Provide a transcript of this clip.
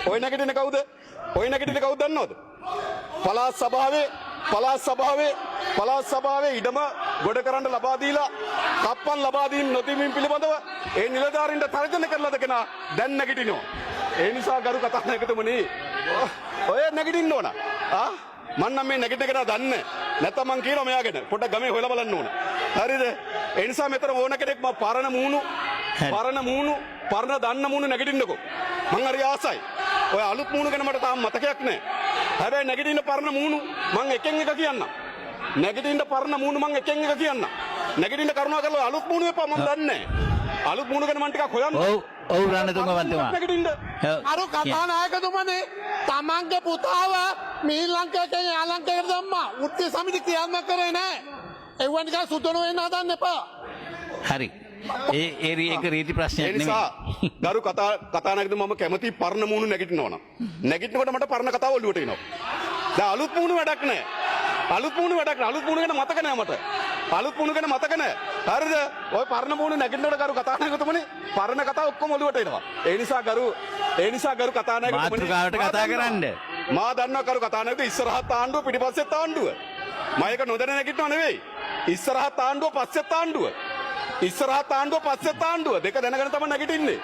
ඔය නැගිටින කවුද? ඔය නැගිටින කවුද දන්නවද? පළාත් සභාවේ ඉඩම ගොඩ කරන්න ලබා දීලා කප්පන් ලබා දීම නොදීමීම් පිළිබඳව ඒ නිලධාරීන්ට තර්ජන කරලාද කෙනා දැන් නැගිටිනවා. ඒ නිසා ගරු කතානායකතුමනි ඔය නැගිටින්න ඕන. මම නම් මේ නැගිටින කෙනා දන්නේ නැත්නම් මං කියනවා මෙයාගෙන පොඩ්ඩක් ගමේ හොයලා බලන්න ඕන. හරිද? ඒ නිසා මෙතන ඕන කෙනෙක් මම පරණ දන්න මූණු නැගිටින්නකෝ. මං හරි ආසයි. ඔය අලුත් මූණු ගැන මට තාම මතකයක් නැහැ. හැබැයි නැගිටින්න පරණ මූණු මං එකෙන් එක කියන්නම්. නැගිටින්න පරණ මූණු මං එකෙන් එක කියන්නම්. නැගිටින්න කරුණා කරලා අලුත් මූණු එපා මම දන්නේ නැහැ. අලුත් මූණු ගැන මං ටිකක් හොයන්න. ඔව් රණතුංග මන්තුමා. නැගිටින්න. අර කතානායකතුමනේ තමන්ගේ පුතාව ශ්‍රී ලංකාවේ යාලංකයට දැම්මා. වෘත්ති සමිති ක්‍රියාත්මක කරේ නැහැ. ඒවා නිකන් සුදුණු වෙන්න හදන්න එපා. හරි. ඒක රීති ප්‍රශ්නයක් නෙමෙයි. නිසා ගරු කතානායකතුමා මම කැමති පරණ මූණු නැගිටිනවා නම්. නැගිටිනකොට මට පරණ කතාව ඔළුවට එනවා. දැන් අලුත් මූණු වැඩක් නැහැ. අලුත් මූණු ගැන මතක නැහැ මට. අලුත් මූණු ගැන මතක නැහැ. හරිද? ඔය පරණ මූණු නැගිටිනකොට ගරු කතානායකතුමනි පරණ කතාව ඔක්කොම ඔළුවට එනවා. ඒ නිසා ගරු කතානායකතුමනි මාතෘකාවට කතා කරන්න. මා දන්නවා කරු කතානායකතු ඉස්සරහත් ආණ්ඩුව පිටිපස්සෙත් ආණ්ඩුව. මම ඒක නොදැන නැගිටිනව නෙවෙයි. ඉස්සරහත් ආණ්ඩුව පස්සෙත් ආණ්ඩුව. දෙක දැනගෙන තමයි නැගිටින්නේ.